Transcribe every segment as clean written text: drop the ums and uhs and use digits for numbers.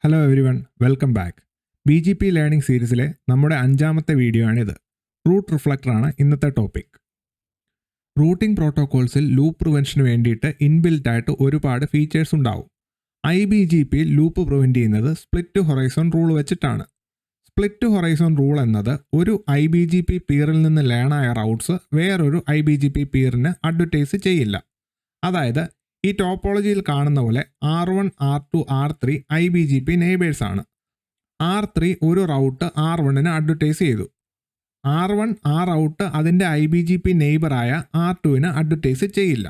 Hello everyone, welcome back. BGP learning സീരീസിലെ നമ്മുടെ 5ാമത്തെ video ആണിത്. റൂട്ട് റിഫ്ലക്ടറാണ് ഇന്നത്തെ ടോപ്പിക്. റൂട്ടിംഗ് പ്രോട്ടോകോൾസിൽ ലൂപ്പ് പ്രിവെൻഷന് വേണ്ടിയിട്ട് ഇൻബിൽറ്റ് ആയിട്ട് ഒരുപാട് ഫീച്ചേഴ്സ് ഉണ്ടാവും. IBGPയിൽ ലൂപ്പ് പ്രിവെൻറ്റ് ചെയ്യുന്നത് സ്പ്ലിറ്റ് ഹൊറൈസൺ റൂൾ വെച്ചിട്ടാണ്. സ്പ്ലിറ്റ് ഹൊറൈസൺ റൂൾ എന്നത് ഒരു IBGP പീറിൽ നിന്ന് ലേണായ റൗട്ട്സ് വേറൊരു IBGP പീറിന് അഡ്വർടൈസ് ചെയ്യില്ല. അതായത് ഈ ടോപ്പോളജിയിൽ കാണുന്ന പോലെ R1, R2, R3 IBGP neighbours ആണ്. R3 ഒരു റൗട്ട് R1ന് അഡ്വർടൈസ് ചെയ്തു. R1 ആ റൗട്ട് അതിൻ്റെ IBGP നെയ്ബറായ R2ന് അഡ്വർടൈസ് ചെയ്യില്ല.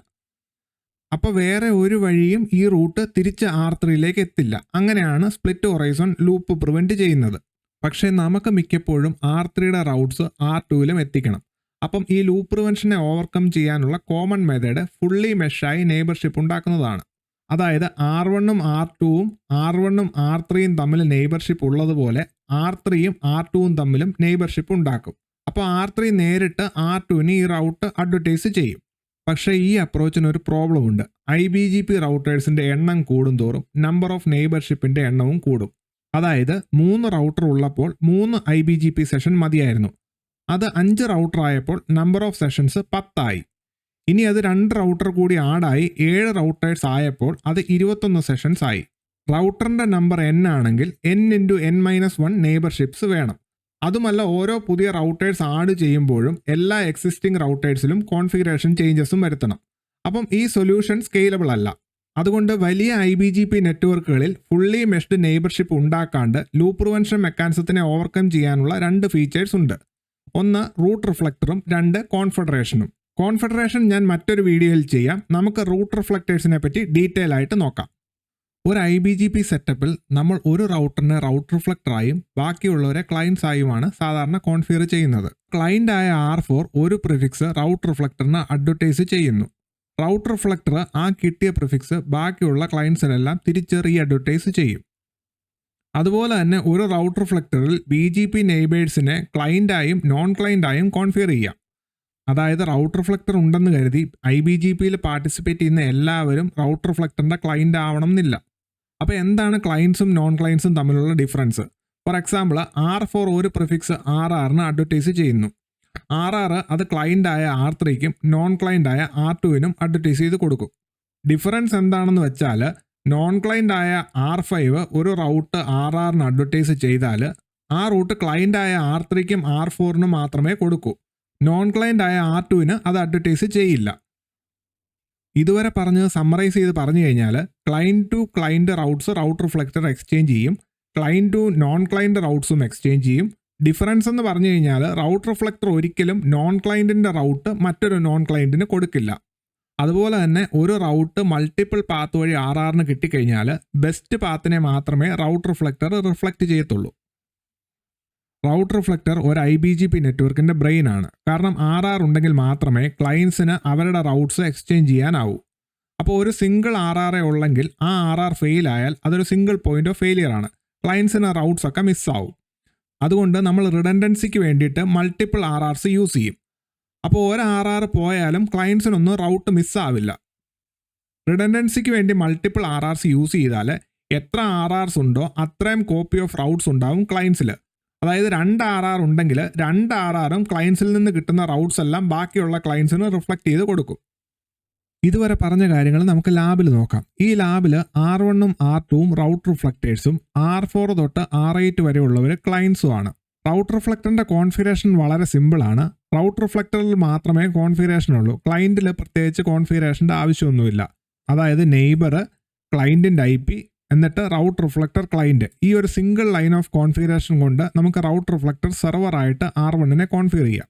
അപ്പോൾ വേറെ ഒരു വഴിയും ഈ റൂട്ട് തിരിച്ച് R3യിലേക്ക് എത്തില്ല. അങ്ങനെയാണ് സ്പ്ലിറ്റ് ഹൊറൈസൺ ലൂപ്പ് പ്രിവെൻറ്റ് ചെയ്യുന്നത്. പക്ഷേ നമുക്ക് മിക്കപ്പോഴും R3യുടെ റൗട്ട്സ് R2ലും എത്തിക്കണം. അപ്പം ഈ ലൂപ്പ് പ്രിവെൻഷനെ ഓവർകം ചെയ്യാനുള്ള കോമൺ മെത്തേഡ് ഫുള്ളി മെഷായി നെയ്ബർഷിപ്പ് ഉണ്ടാക്കുന്നതാണ്. അതായത് R1ഉം R2ഉം R1ഉം R3യും തമ്മിൽ നെയ്ബർഷിപ്പ് ഉള്ളതുപോലെ R3യും R2ഉം തമ്മിലും നെയ്ബർഷിപ്പ് ഉണ്ടാക്കും. അപ്പോൾ R3 നേരിട്ട് R2ന് ഈ റൗട്ട് അഡ്വർടൈസ് ചെയ്യും. പക്ഷേ ഈ അപ്രോച്ചിന് ഒരു പ്രോബ്ലം ഉണ്ട്. IBGP റൗട്ടേഴ്സിൻ്റെ എണ്ണം കൂടുന്തോറും നമ്പർ ഓഫ് നെയ്ബർഷിപ്പിൻ്റെ എണ്ണവും കൂടും. അതായത് 3 റൗട്ടർ ഉള്ളപ്പോൾ 3 IBGP സെഷൻ മതിയായിരുന്നു. അത് 5 റൗട്ടർ ആയപ്പോൾ നമ്പർ ഓഫ് സെഷൻസ് 10 ആയി. ഇനി അത് 2 റൗട്ടർ കൂടി ആഡായി 7 റൗട്ടേഴ്സ് ആയപ്പോൾ അത് 21 സെഷൻസ് ആയി. റൗട്ടറിൻ്റെ നമ്പർ n ആണെങ്കിൽ n×n-1 നെയ്ബർഷിപ്സ് വേണം. അതുമല്ല, ഓരോ പുതിയ റൗട്ടേഴ്സ് ആഡ് ചെയ്യുമ്പോഴും എല്ലാ എക്സിസ്റ്റിംഗ് റൗട്ടേഴ്സിലും കോൺഫിഗറേഷൻ ചേഞ്ചസും വരുത്തണം. അപ്പം ഈ സൊല്യൂഷൻ സ്കെയിലബിൾ അല്ല. അതുകൊണ്ട് വലിയ IBGP നെറ്റ്വർക്കുകളിൽ ഫുള്ളി മെഷ്ഡ് നെയ്ബർഷിപ്പ് ഉണ്ടാക്കാണ്ട് ലൂപ്പ് പ്രിവെൻഷൻ മെക്കാനിസത്തിനെ ഓവർകം ചെയ്യാനുള്ള 2 ഫീച്ചേഴ്സ് ഉണ്ട്. ഒന്ന് റൂട്ട് റിഫ്ലക്ടറും 2 കോൺഫെഡറേഷനും. കോൺഫെഡറേഷൻ ഞാൻ മറ്റൊരു വീഡിയോയിൽ ചെയ്യാം. നമുക്ക് റൂട്ട് റിഫ്ലക്ടേഴ്സിനെ പറ്റി ഡീറ്റെയിൽ ആയിട്ട് നോക്കാം. ഒരു IBGP സെറ്റപ്പിൽ നമ്മൾ ഒരു റൗട്ടറിനെ റൗട്ട് റിഫ്ലക്ടറായും ബാക്കിയുള്ളവരെ ക്ലയൻസ് ആയുമാണ് സാധാരണ കോൺഫിഗർ ചെയ്യുന്നത്. ക്ലയൻ്റ് ആയ R4 ഒരു പ്രിഫിക്സ് റൗട്ട് റിഫ്ലക്ടറിന് അഡ്വർടൈസ് ചെയ്യുന്നു. റൗട്ട് റിഫ്ലക്ടർ ആ കിട്ടിയ പ്രിഫിക്സ് ബാക്കിയുള്ള ക്ലയൻസിനെല്ലാം തിരിച്ച് റീ അഡ്വർടൈസ് ചെയ്യും. അതുപോലെ തന്നെ ഒരു റൗട്ട് റിഫ്ലക്ടറിൽ BGP നെയ്ബേഴ്സിനെ ക്ലയൻ്റായും നോൺ ക്ലയൻ്റായും കോൺഫിഗർ ചെയ്യാം. അതായത് റൗട്ട് റിഫ്ലക്ടർ ഉണ്ടെന്ന് കരുതി IBGPയിൽ പാർട്ടിസിപ്പേറ്റ് ചെയ്യുന്ന എല്ലാവരും റൗട്ട് റിഫ്ലക്ടറിൻ്റെ ക്ലയൻ്റ് ആവണം എന്നില്ല. അപ്പോൾ എന്താണ് ക്ലയൻസും നോൺ ക്ലയൻസും തമ്മിലുള്ള ഡിഫറൻസ്? ഫോർ എക്സാമ്പിൾ, R4 ഒരു പ്രിഫിക്സ് RRന് അഡ്വർടൈസ് ചെയ്യുന്നു. RR അത് ക്ലയൻ്റായ R3ക്കും നോൺ ക്ലയൻ്റായ R2നും അഡ്വർടൈസ് ചെയ്ത് കൊടുക്കും. ഡിഫറൻസ് എന്താണെന്ന് വെച്ചാൽ, നോൺ ക്ലയൻ്റ് ആയ R5 ഒരു റൗട്ട് RRന് അഡ്വർടൈസ് ചെയ്താൽ ആ റൂട്ട് ക്ലയൻ്റ് ആയ R3ക്കും R4നും മാത്രമേ കൊടുക്കൂ. നോൺ ക്ലയൻ്റ് ആയ R2ന് അത് അഡ്വർടൈസ് ചെയ്യില്ല. ഇതുവരെ പറഞ്ഞത് സമ്മറൈസ് ചെയ്ത് പറഞ്ഞു കഴിഞ്ഞാൽ, client to client routes route reflector exchange ചെയ്യും, ക്ലയൻറ്റ് ടു നോൺ ക്ലയൻറ്റ് റൗട്ട്സും എക്സ്ചേഞ്ച് ചെയ്യും. ഡിഫറൻസ് എന്ന് പറഞ്ഞു കഴിഞ്ഞാൽ, റൗട്ട് റിഫ്ലക്ടർ ഒരിക്കലും നോൺ ക്ലയൻറ്റിൻ്റെ റൗട്ട് മറ്റൊരു നോൺ ക്ലയൻറ്റിന് കൊടുക്കില്ല. അതുപോലെ തന്നെ ഒരു റൗട്ട് മൾട്ടിപ്പിൾ പാത്ത് വഴി RRന് കിട്ടിക്കഴിഞ്ഞാൽ ബെസ്റ്റ് പാത്തിനെ മാത്രമേ റൗട്ട് റിഫ്ലക്ടർ റിഫ്ലക്റ്റ് ചെയ്യത്തുള്ളൂ. റൗട്ട് റിഫ്ലക്ടർ ഒരു IBGP നെറ്റ്വർക്കിൻ്റെ ബ്രെയിൻ ആണ്. കാരണം RR ഉണ്ടെങ്കിൽ മാത്രമേ ക്ലയൻസിന് അവരുടെ റൗട്ട്സ് എക്സ്ചേഞ്ച് ചെയ്യാനാവൂ. അപ്പോൾ ഒരു സിംഗിൾ RR ഉള്ളെങ്കിൽ ആ RR ഫെയിൽ ആയാൽ അതൊരു സിംഗിൾ പോയിന്റ് ഓഫ് ഫെയിലിയർ ആണ്. ക്ലയൻസിന് റൗട്ട്സ് ഒക്കെ മിസ്സാവും. അതുകൊണ്ട് നമ്മൾ റിഡൻഡൻസിക്ക് വേണ്ടിയിട്ട് മൾട്ടിപ്പിൾ RRs യൂസ് ചെയ്യും. അപ്പോൾ ഒരു RR പോയാലും ക്ലയൻസിനൊന്നും റൗട്ട് മിസ്സാവില്ല. റിഡൻഡൻസിക്ക് വേണ്ടി മൾട്ടിപ്പിൾ RRs യൂസ് ചെയ്താൽ എത്ര RRs ഉണ്ടോ അത്രയും കോപ്പി ഓഫ് റൗട്ട്സ് ഉണ്ടാവും ക്ലയൻസിൽ. അതായത് 2 RR ഉണ്ടെങ്കിൽ 2 RRും ക്ലയൻസിൽ നിന്ന് കിട്ടുന്ന റൗട്ട്സ് എല്ലാം ബാക്കിയുള്ള ക്ലയൻസിന് റിഫ്ലക്റ്റ് ചെയ്ത് കൊടുക്കും. ഇതുവരെ പറഞ്ഞ കാര്യങ്ങൾ നമുക്ക് ലാബിൽ നോക്കാം. ഈ ലാബിൽ R1ഉം R2ഉം റൗട്ട് റിഫ്ലക്ടേഴ്സും R4 തൊട്ട് R8 വരെയുള്ളവർ ക്ലയൻസുമാണ്. റൗട്ട് റിഫ്ലക്ടറിൻ്റെ കോൺഫിഗറേഷൻ വളരെ സിമ്പിളാണ്. റൗട്ട് റിഫ്ലക്ടറിൽ മാത്രമേ കോൺഫിഗറേഷൻ ഉള്ളൂ. ക്ലയൻറ്റിൽ പ്രത്യേകിച്ച് കോൺഫിഗറേഷൻ്റെ ആവശ്യമൊന്നുമില്ല. അതായത് നെയ്ബർ, ക്ലയൻറ്റിൻ്റെ IP, എന്നിട്ട് റൗട്ട് റിഫ്ലക്ടർ ക്ലയൻറ്റ്. ഈ ഒരു സിംഗിൾ ലൈൻ ഓഫ് കോൺഫിഗറേഷൻ കൊണ്ട് നമുക്ക് റൗട്ട് റിഫ്ലക്ടർ സെർവറായിട്ട് R1നെ കോൺഫിഗർ ചെയ്യാം.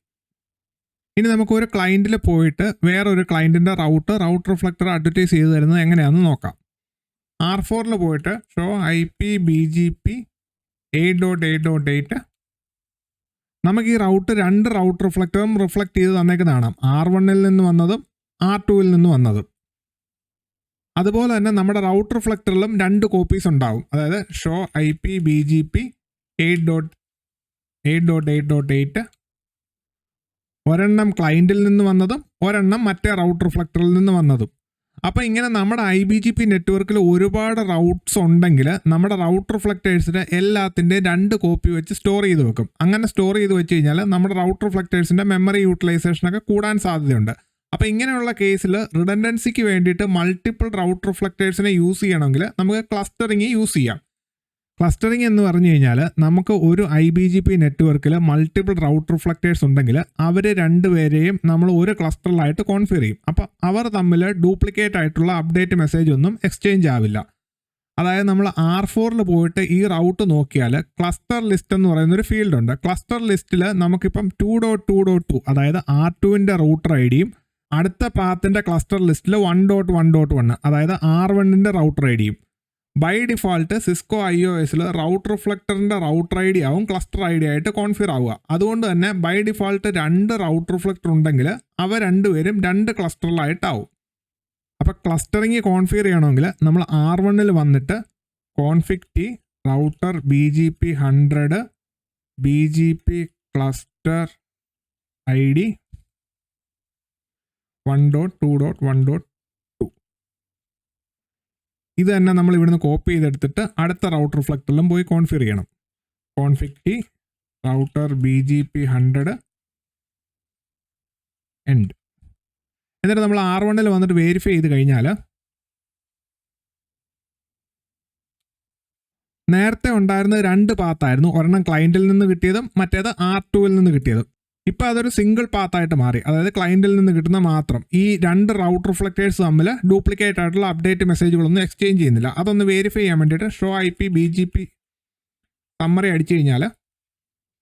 ഇനി നമുക്ക് ഒരു ക്ലയൻറ്റിൽ പോയിട്ട് വേറൊരു ക്ലയൻറ്റിൻ്റെ റൗട്ട് റിഫ്ലക്ടർ അഡ്വർടൈസ് ചെയ്ത് തരുന്നത് എങ്ങനെയാണെന്ന് നോക്കാം. R4ൽ പോയിട്ട് ഷോ IP BGP 8.8.8 നമുക്ക് ഈ റൗട്ട് 2 റൗട്ട് റിഫ്ലക്ടറും റിഫ്ലക്റ്റ് ചെയ്ത് തന്നേക്കുന്നതാണ്. R1ൽ നിന്ന് വന്നതും R2ൽ നിന്ന് വന്നതും. അതുപോലെ തന്നെ നമ്മുടെ റൗട്ട് റിഫ്ലക്ടറിലും 2 കോപ്പീസ് ഉണ്ടാവും. അതായത് ഷോ IP BGP 8.8.8 ഒരെണ്ണം ക്ലയൻറ്റിൽ നിന്ന് വന്നതും ഒരെണ്ണം മറ്റേ റൗട്ട് റിഫ്ലക്ടറിൽ നിന്ന് വന്നതും. അപ്പോൾ ഇങ്ങനെ നമ്മുടെ IBGP നെറ്റ്വർക്കിൽ ഒരുപാട് റൗട്ട്സ് ഉണ്ടെങ്കിൽ നമ്മുടെ റൗട്ട് റിഫ്ലക്റ്റേഴ്സിന് എല്ലാത്തിൻ്റെ 2 കോപ്പി വെച്ച് സ്റ്റോർ ചെയ്ത് വെക്കും. അങ്ങനെ സ്റ്റോർ ചെയ്ത് വെച്ച് കഴിഞ്ഞാൽ നമ്മുടെ റൗട്ട് റിഫ്ലക്റ്റേഴ്സിൻ്റെ മെമ്മറി യൂട്ടിലൈസേഷനൊക്കെ കൂടാൻ സാധ്യതയുണ്ട്. അപ്പോൾ ഇങ്ങനെയുള്ള കേസിൽ റിഡൻഡൻസിക്ക് വേണ്ടിയിട്ട് മൾട്ടിപ്പിൾ റൗട്ട് റിഫ്ലക്റ്റേഴ്സിനെ യൂസ് ചെയ്യണമെങ്കിൽ നമുക്ക് ക്ലസ്റ്ററിങ് യൂസ് ചെയ്യാം. ക്ലസ്റ്ററിങ് എന്ന് പറഞ്ഞു കഴിഞ്ഞാൽ നമുക്ക് ഒരു IBGP നെറ്റ്വർക്കിൽ മൾട്ടിപ്പിൾ റൗട്ട് റിഫ്ലക്റ്റേഴ്സ് ഉണ്ടെങ്കിൽ അവർ രണ്ടുപേരെയും നമ്മൾ ഒരു ക്ലസ്റ്ററിലായിട്ട് കോൺഫിഗർ ചെയ്യും. അപ്പോൾ അവർ തമ്മിൽ ഡ്യൂപ്ലിക്കേറ്റ് ആയിട്ടുള്ള അപ്ഡേറ്റ് മെസ്സേജ് ഒന്നും എക്സ്ചേഞ്ച് ആവില്ല. അതായത് നമ്മൾ R4ൽ പോയിട്ട് ഈ റൗട്ട് നോക്കിയാൽ ക്ലസ്റ്റർ ലിസ്റ്റ് എന്ന് പറയുന്നൊരു ഫീൽഡ് ഉണ്ട്. ക്ലസ്റ്റർ ലിസ്റ്റിൽ നമുക്കിപ്പം 2.2.2 അതായത് R2ൻ്റെ റൂട്ടർ ഐഡിയും അടുത്ത പാത്തിൻ്റെ ക്ലസ്റ്റർ ലിസ്റ്റിൽ 1.1.1 അതായത് R1ൻ്റെ റൗട്ടർ ഐഡിയും. ബൈ ഡിഫോൾട്ട് സിസ്കോ IOSൽ റൗട്ട് റിഫ്ലക്ടറിൻ്റെ റൗട്ടർ ഐ ഡി ആവും ക്ലസ്റ്റർ ഐ ഡി ആയിട്ട് കോൺഫിഗർ ആവുക. അതുകൊണ്ട് തന്നെ ബൈ ഡിഫോൾട്ട് 2 റൗട്ട് റിഫ്ലക്ടർ ഉണ്ടെങ്കിൽ അവ രണ്ടുപേരും 2 ക്ലസ്റ്ററിലായിട്ടാവും. അപ്പോൾ ക്ലസ്റ്ററിങ് കോൺഫിഗർ ചെയ്യണമെങ്കിൽ നമ്മൾ R1ൽ വന്നിട്ട് config T router BGP 100 BGP cluster ID 1.2.1.2 ഇത് തന്നെ നമ്മൾ ഇവിടുന്ന് കോപ്പി ചെയ്തെടുത്തിട്ട് അടുത്ത റൗട്ടർ റിഫ്ലക്ടറിലും പോയി കോൺഫിഗർ ചെയ്യണം. Config T router BGP 100 end. എന്നിട്ട് നമ്മൾ R1ൽ വന്നിട്ട് വെരിഫൈ ചെയ്ത് കഴിഞ്ഞാൽ നേരത്തെ ഉണ്ടായിരുന്നത് 2 പാത്തായിരുന്നു. ഒരെണ്ണം ക്ലയൻറ്റിൽ നിന്ന് കിട്ടിയതും മറ്റേത് R2ൽ നിന്ന് കിട്ടിയതും. ഇപ്പോൾ അതൊരു സിംഗിൾ പാത്തായിട്ട് മാറി. അതായത് ക്ലയൻറ്റിൽ നിന്ന് കിട്ടുന്ന മാത്രം. ഈ 2 റൗട്ട് റിഫ്ലക്റ്റേഴ്സ് തമ്മിൽ ഡ്യൂപ്ലിക്കേറ്റ് ആയിട്ടുള്ള അപ്ഡേറ്റ് മെസ്സേജുകളൊന്നും എക്സ്ചേഞ്ച് ചെയ്യുന്നില്ല. അതൊന്ന് വെരിഫൈ ചെയ്യാൻ വേണ്ടിയിട്ട് ഷോ IP BGP സമ്മറി അടിച്ചു കഴിഞ്ഞാൽ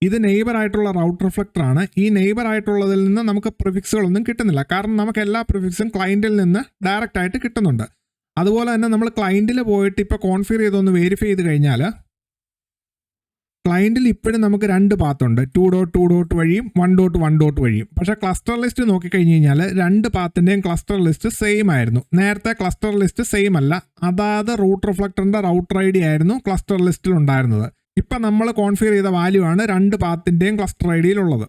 ഇത് നെയ്ബർ ആയിട്ടുള്ള റൗട്ട് റിഫ്ലക്ടർ ആണ്. ഈ നെയ്ബർ ആയിട്ടുള്ളതിൽ നിന്ന് നമുക്ക് പ്രിഫിക്സുകളൊന്നും കിട്ടുന്നില്ല. കാരണം നമുക്ക് എല്ലാ പ്രിഫിക്സും ക്ലയൻറ്റിൽ നിന്ന് ഡയറക്റ്റ് ആയിട്ട് കിട്ടുന്നുണ്ട്. അതുപോലെ തന്നെ നമ്മൾ ക്ലയൻറ്റിൽ പോയിട്ട് ഇപ്പോൾ കോൺഫിഗർ ചെയ്തൊന്ന് വെരിഫൈ ചെയ്ത് കഴിഞ്ഞാൽ ക്ലയൻറ്റിൽ ഇപ്പോഴും നമുക്ക് 2 പാത്തുണ്ട്. 2.2. വഴിയും 1.1. വഴിയും. പക്ഷേ ക്ലസ്റ്റർ ലിസ്റ്റ് നോക്കിക്കഴിഞ്ഞ് കഴിഞ്ഞാൽ 2 പാത്തിൻ്റെയും ക്ലസ്റ്റർ ലിസ്റ്റ് സെയിം ആയിരുന്നു. നേരത്തെ ക്ലസ്റ്റർ ലിസ്റ്റ് സെയിം അല്ല. അതായത് റൂട്ട് റിഫ്ലക്ടറിൻ്റെ റൗട്ടർ ID ആയിരുന്നു ക്ലസ്റ്റർ ലിസ്റ്റിൽ ഉണ്ടായിരുന്നത്. ഇപ്പം നമ്മൾ കോൺഫിഗർ ചെയ്ത വാല്യൂ ആണ് 2 പാത്തിൻ്റെയും ക്ലസ്റ്റർ IDയിലുള്ളത്.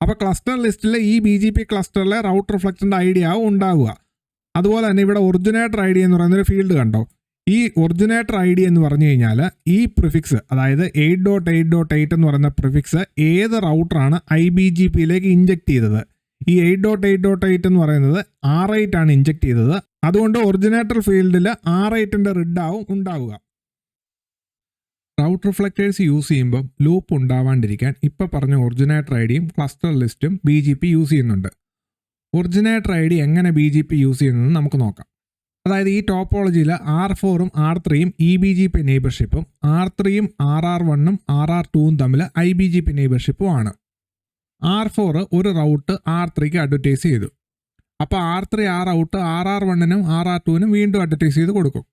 അപ്പോൾ ക്ലസ്റ്റർ ലിസ്റ്റിൽ ഈ BGP ക്ലസ്റ്ററിലെ റൗട്ട് റിഫ്ലക്ടറിൻ്റെ ID ആവും ഉണ്ടാവുക. അതുപോലെ തന്നെ ഇവിടെ ഒറിജിനേറ്റർ ID എന്ന് പറയുന്നൊരു ഫീൽഡ് കണ്ടോ. ഈ ഒറിജിനേറ്റർ ID എന്ന് പറഞ്ഞു കഴിഞ്ഞാൽ ഈ പ്രിഫിക്സ് അതായത് 8.8.8 എന്ന് പറയുന്ന പ്രിഫിക്സ് ഏത് റൗട്ടറാണ് IBGPയിലേക്ക് ഇഞ്ചക്ട് ചെയ്തത്. ഈ 8.8.8 എന്ന് പറയുന്നത് R8 ആണ് ഇഞ്ചക്ട് ചെയ്തത്. അതുകൊണ്ട് ഒറിജിനേറ്റർ ഫീൽഡിൽ R8ൻ്റെ റിഡ് ആവും ഉണ്ടാവുക. റൗട്ട് റിഫ്ലക്റ്റേഴ്സ് യൂസ് ചെയ്യുമ്പോൾ ലൂപ്പ് ഉണ്ടാവാണ്ടിരിക്കാൻ ഇപ്പോൾ പറഞ്ഞ ഒറിജിനേറ്റർ IDയും ക്ലസ്റ്റർ ലിസ്റ്റും BGP യൂസ് ചെയ്യുന്നുണ്ട്. ഒറിജിനേറ്റർ ID എങ്ങനെ BGP യൂസ് ചെയ്യുന്നതെന്ന് നമുക്ക് നോക്കാം. അതായത് ഈ ടോപ്പോളജിയിൽ R4ഉം R3യും EBGP നെയ്ബർഷിപ്പും R3യും RR1ഉം RR2ഉം തമ്മിൽ IBGP നെയ്ബർഷിപ്പും ആണ്. R4 ഒരു റൗട്ട് R3ക്ക് അഡ്വർടൈസ് ചെയ്തു. അപ്പോൾ R3 ആ റൗട്ട് RR1നും RR2നും വീണ്ടും അഡ്വർടൈസ് ചെയ്ത് കൊടുക്കും.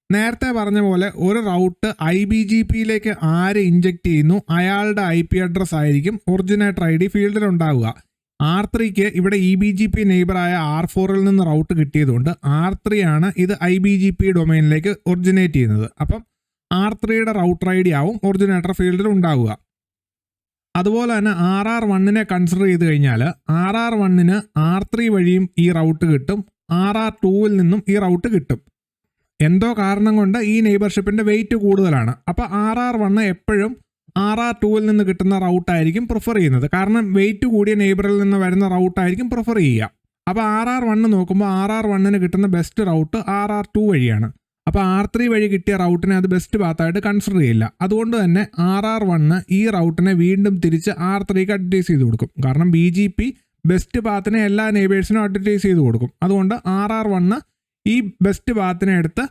നേരത്തെ പറഞ്ഞ പോലെ ഒരു റൗട്ട് IBGPയിലേക്ക് ആര് ഇഞ്ചക്ട് ചെയ്യുന്നു അയാളുടെ IP അഡ്രസ് ആയിരിക്കും ഒറിജിനേറ്റർ ID ഫീൽഡിൽ ഉണ്ടാവുക. R3ക്ക് ഇവിടെ EBGP നെയ്ബറായ R4ൽ നിന്ന് റൗട്ട് കിട്ടിയതുകൊണ്ട് R3 ആണ് ഇത് IBGP ഡൊമൈനിലേക്ക് ഒറിജിനേറ്റ് ചെയ്യുന്നത്. അപ്പം R3യുടെ റൗട്ടർ ID ആവും ഒറിജിനേറ്റർ ഫീൽഡിൽ ഉണ്ടാവുക. അതുപോലെ തന്നെ RR1നെ കൺസിഡർ ചെയ്ത് കഴിഞ്ഞാൽ RR1ന് R3 വഴിയും ഈ റൗട്ട് കിട്ടും, RR2ൽ നിന്നും ഈ റൗട്ട് കിട്ടും. എന്തോ കാരണം കൊണ്ട് ഈ നെയ്ബർഷിപ്പിൻ്റെ വെയിറ്റ് കൂടുതലാണ്. അപ്പോൾ RR1 എപ്പോഴും RR2ൽ നിന്ന് കിട്ടുന്ന റൗട്ടായിരിക്കും പ്രിഫർ ചെയ്യുന്നത്. കാരണം വെയിറ്റ് കൂടിയ നെയ്ബറിൽ നിന്ന് വരുന്ന റൗട്ടായിരിക്കും പ്രിഫർ ചെയ്യുക. അപ്പോൾ RR1 നോക്കുമ്പോൾ RR1ന് കിട്ടുന്ന ബെസ്റ്റ് റൗട്ട് RR2 വഴിയാണ്. അപ്പോൾ R3 വഴി കിട്ടിയ റൗട്ടിനെ അത് ബെസ്റ്റ് പാത്തായിട്ട് കൺസിഡർ ചെയ്യില്ല. അതുകൊണ്ട് തന്നെ RR1 ഈ റൗട്ടിനെ വീണ്ടും തിരിച്ച് R3ക്ക് അഡ്വർടൈസ് ചെയ്ത് കൊടുക്കും. കാരണം BGP ബെസ്റ്റ് പാത്തിനെ എല്ലാ നെയ്ബേഴ്സിനും അഡ്വർടൈസ് ചെയ്ത് കൊടുക്കും. അതുകൊണ്ട് RR1 ഈ ബെസ്റ്റ് പാത്തിനെ എടുത്ത്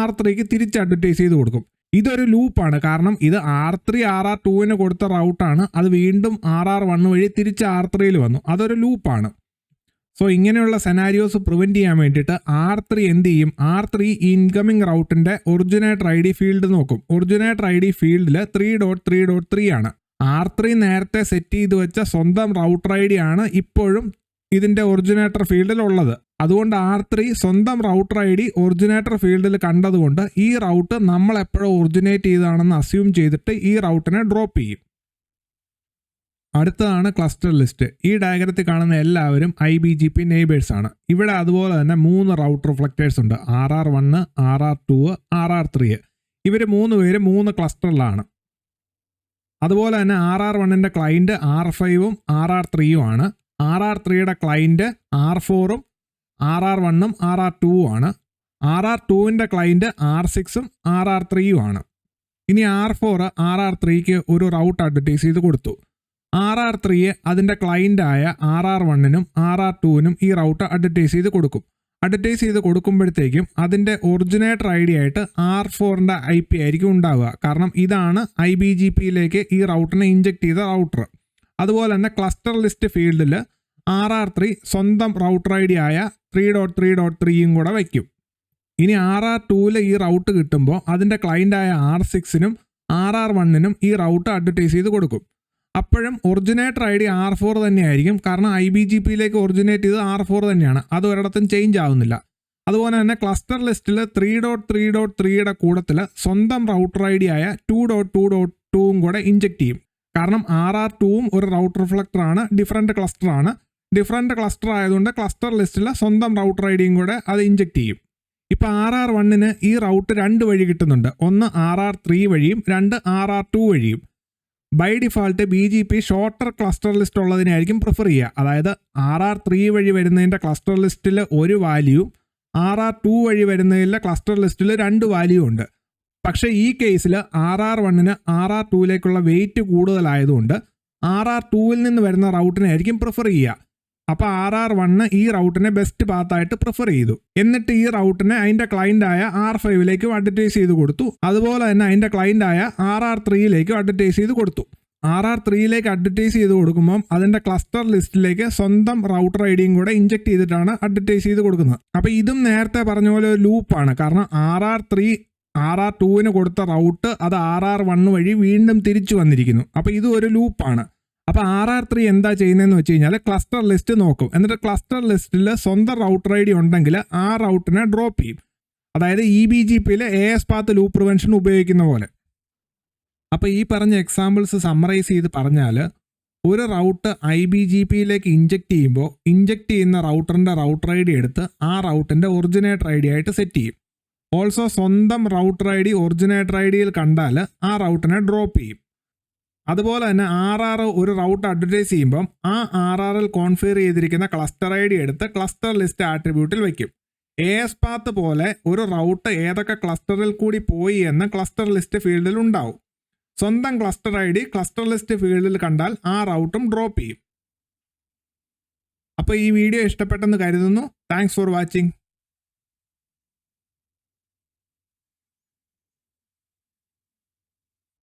R3ക്ക് തിരിച്ച് അഡ്വർടൈസ് ചെയ്ത് കൊടുക്കും. ഇതൊരു ലൂപ്പാണ്. കാരണം ഇത് R3 RR2ന് കൊടുത്ത റൗട്ടാണ്. അത് വീണ്ടും RR1 വഴി തിരിച്ച് R3യിൽ വന്നു. അതൊരു ലൂപ്പാണ്. സോ ഇങ്ങനെയുള്ള സെനാരിയോസ് പ്രിവെൻറ്റ് ചെയ്യാൻ വേണ്ടിയിട്ട് R3 എന്ത് ചെയ്യും? R3 ഇൻകമിംഗ് റൗട്ടിൻ്റെ ഒറിജിനേറ്റർ ID ഫീൽഡ് നോക്കും. ഒറിജിനേറ്റർ ID ഫീൽഡിൽ 3.3.3 ആണ്. R3 നേരത്തെ സെറ്റ് ചെയ്ത് വെച്ച സ്വന്തം റൗട്ടർ ID ആണ് ഇപ്പോഴും ഇതിൻ്റെ ഒറിജിനേറ്റർ ഫീൽഡിലുള്ളത്. അതുകൊണ്ട് R3 സ്വന്തം റൗട്ടർ ID ഒറിജിനേറ്റർ ഫീൽഡിൽ കണ്ടതുകൊണ്ട് ഈ റൗട്ട് നമ്മൾ എപ്പോഴും ഒറിജിനേറ്റ് ചെയ്തതാണെന്ന് അസ്യൂം ചെയ്തിട്ട് ഈ റൗട്ടിനെ ഡ്രോപ്പ് ചെയ്യും. അടുത്തതാണ് ക്ലസ്റ്റർ ലിസ്റ്റ്. ഈ ഡയഗ്രത്തിൽ കാണുന്ന എല്ലാവരും IBGP നെയ്ബേഴ്സ് ആണ്. ഇവിടെ അതുപോലെ തന്നെ 3 റൗട്ട് റിഫ്ലക്റ്റേഴ്സ് ഉണ്ട്. RR1, RR2, RR3. ഇവർ 3 പേരും 3 ക്ലസ്റ്ററിലാണ്. അതുപോലെ തന്നെ RR1ന്റെ ക്ലയൻറ്റ് R5ഉം RR3ഉം ആണ്. RR3യുടെ ക്ലയൻറ്റ് R4ഉം RR1ഉം RR2ഉം ആണ്. RR2ന്റെ ക്ലയൻറ്റ് R6ഉം RR3ഉം ആണ്. ഇനി R4 RR3ക്ക് ഒരു റൗട്ട് അഡ്വർടൈസ് ചെയ്ത് കൊടുത്തു. RR3 അതിൻ്റെ ക്ലയൻറ്റായ RR1നും RR2നും ഈ റൗട്ട് അഡ്വർടൈസ് ചെയ്ത് കൊടുക്കും. അഡ്വർടൈസ് ചെയ്ത് കൊടുക്കുമ്പോഴത്തേക്കും അതിൻ്റെ ഒറിജിനേറ്റർ ID ആയിട്ട് R4ൻ്റെ IP ആയിരിക്കും ഉണ്ടാവുക. കാരണം ഇതാണ് IBGPയിലേക്ക് ഈ റൗട്ടിനെ ഇഞ്ചെക്ട് ചെയ്ത റൗട്ടർ. അതുപോലെ തന്നെ ക്ലസ്റ്റർ ലിസ്റ്റ് ഫീൽഡിൽ RR3 സ്വന്തം റൗട്ടർ ID ആയ 3.3.3യും കൂടെ വയ്ക്കും. ഇനി RR2ൽ ഈ റൗട്ട് കിട്ടുമ്പോൾ അതിൻ്റെ ക്ലയൻറ്റായ R6നും RR1നും ഈ റൗട്ട് അഡ്വർടൈസ് ചെയ്ത് കൊടുക്കും. അപ്പോഴും ഒറിജിനേറ്റർ ID R4 തന്നെയായിരിക്കും. കാരണം IBGPയിലേക്ക് ഒറിജിനേറ്റ് ചെയ്ത് R4 തന്നെയാണ്. അത് ഒരിടത്തും ചേഞ്ച് ആവുന്നില്ല. അതുപോലെ തന്നെ ക്ലസ്റ്റർ ലിസ്റ്റിൽ 3.3.3യുടെ കൂടത്തിൽ സ്വന്തം റൗട്ടർ ID ആയ 2.2.2വും കൂടെ ഇഞ്ചെക്ട് ചെയ്യും. കാരണം RR2വും ഒരു റൗട്ടർ റിഫ്ലക്ടറാണ്, ഡിഫറൻറ്റ് ക്ലസ്റ്ററാണ്. ഡിഫറൻറ്റ് ക്ലസ്റ്റർ ആയതുകൊണ്ട് ക്ലസ്റ്റർ ലിസ്റ്റിൽ സ്വന്തം റൗട്ടർ IDയും കൂടെ അത് ഇഞ്ചെക്ട് ചെയ്യും. ഇപ്പോൾ RR1ന് ഈ റൗട്ട് 2 വഴി കിട്ടുന്നുണ്ട്. ഒന്ന് RR3 വഴിയും 2 RR2 വഴിയും. By default BGP shorter cluster list ഉള്ളതിനായിരിക്കും പ്രിഫർ ചെയ്യുക. അതായത് RR3 വഴി വരുന്നതിൻ്റെ ക്ലസ്റ്റർ ലിസ്റ്റിൽ ഒരു വാല്യൂവും RR2 വഴി വരുന്നതിലെ ക്ലസ്റ്റർ ലിസ്റ്റിൽ 2 വാല്യൂ ഉണ്ട്. പക്ഷേ ഈ കേസിൽ RR1ന് RR2ലേക്കുള്ള വെയിറ്റ് കൂടുതലായതുകൊണ്ട് RR2ൽ നിന്ന് വരുന്ന റൗട്ടിനായിരിക്കും പ്രിഫർ ചെയ്യുക. അപ്പോൾ RR1 ഈ റൗട്ടിനെ ബെസ്റ്റ് പാത്തായിട്ട് പ്രിഫർ ചെയ്തു. എന്നിട്ട് ഈ റൗട്ടിനെ അതിൻ്റെ ക്ലയൻറ്റായ R5ലേക്കും അഡ്വർടൈസ് ചെയ്ത് കൊടുത്തു. അതുപോലെ തന്നെ അതിൻ്റെ ക്ലയൻറ്റായ RR3ലേക്കും അഡ്വർടൈസ് ചെയ്ത് കൊടുത്തു. RR3ലേക്ക് അഡ്വർടൈസ് ചെയ്ത് കൊടുക്കുമ്പോൾ അതിൻ്റെ ക്ലസ്റ്റർ ലിസ്റ്റിലേക്ക് സ്വന്തം റൗട്ടർ IDയും കൂടെ ഇഞ്ചെക്ട് ചെയ്തിട്ടാണ് അഡ്വർടൈസ് ചെയ്ത് കൊടുക്കുന്നത്. അപ്പോൾ ഇതും നേരത്തെ പറഞ്ഞ പോലെ ഒരു ലൂപ്പാണ്. കാരണം RR3 RR2ന് കൊടുത്ത റൗട്ട് അത് RR1 വഴി വീണ്ടും തിരിച്ചു വന്നിരിക്കുന്നു. അപ്പോൾ ഇതും ഒരു ലൂപ്പാണ്. അപ്പോൾ RR3 എന്താ ചെയ്യുന്നതെന്ന് വെച്ച് കഴിഞ്ഞാൽ ക്ലസ്റ്റർ ലിസ്റ്റ് നോക്കും. എന്നിട്ട് ക്ലസ്റ്റർ ലിസ്റ്റിൽ സ്വന്തം റൗട്ടർ ID ഉണ്ടെങ്കിൽ ആ റൗട്ടിനെ ഡ്രോപ്പ് ചെയ്യും. അതായത് EBGPയിൽ AS പാത്ത് ലൂപ്പ് പ്രിവെൻഷൻ ഉപയോഗിക്കുന്ന പോലെ. അപ്പോൾ ഈ പറഞ്ഞ എക്സാമ്പിൾസ് സമ്മറൈസ് ചെയ്ത് പറഞ്ഞാൽ ഒരു റൗട്ട് IBGPയിലേക്ക് ഇഞ്ചെക്ട് ചെയ്യുമ്പോൾ ഇഞ്ചെക്ട് ചെയ്യുന്ന റൗട്ടറിൻ്റെ റൗട്ടർ ID എടുത്ത് ആ റൗട്ടിൻ്റെ ഒറിജിനേറ്റർ ID ആയിട്ട് സെറ്റ് ചെയ്യും. ഓൾസോ സ്വന്തം റൗട്ടർ ID ഒറിജിനേറ്റർ IDയിൽ കണ്ടാൽ ആ റൗട്ടിനെ ഡ്രോപ്പ് ചെയ്യും. അതുപോലെ തന്നെ RR ഒരു റൗട്ട് അഡ്വർടൈസ് ചെയ്യുമ്പം ആ RRൽ കോൺഫിഗർ ചെയ്തിരിക്കുന്ന ക്ലസ്റ്റർ ID എടുത്ത് ക്ലസ്റ്റർ ലിസ്റ്റ് ആട്രിബ്യൂട്ടിൽ വയ്ക്കും. AS പാത്ത് പോലെ ഒരു റൗട്ട് ഏതൊക്കെ ക്ലസ്റ്ററിൽ കൂടി പോയി എന്ന് ക്ലസ്റ്റർ ലിസ്റ്റ് ഫീൽഡിൽ ഉണ്ടാവും. സ്വന്തം ക്ലസ്റ്റർ ID ക്ലസ്റ്റർ ലിസ്റ്റ് ഫീൽഡിൽ കണ്ടാൽ ആ റൗട്ടും ഡ്രോപ്പ് ചെയ്യും. അപ്പോൾ ഈ വീഡിയോ ഇഷ്ടപ്പെട്ടെന്ന് കരുതുന്നു. Thanks for watching.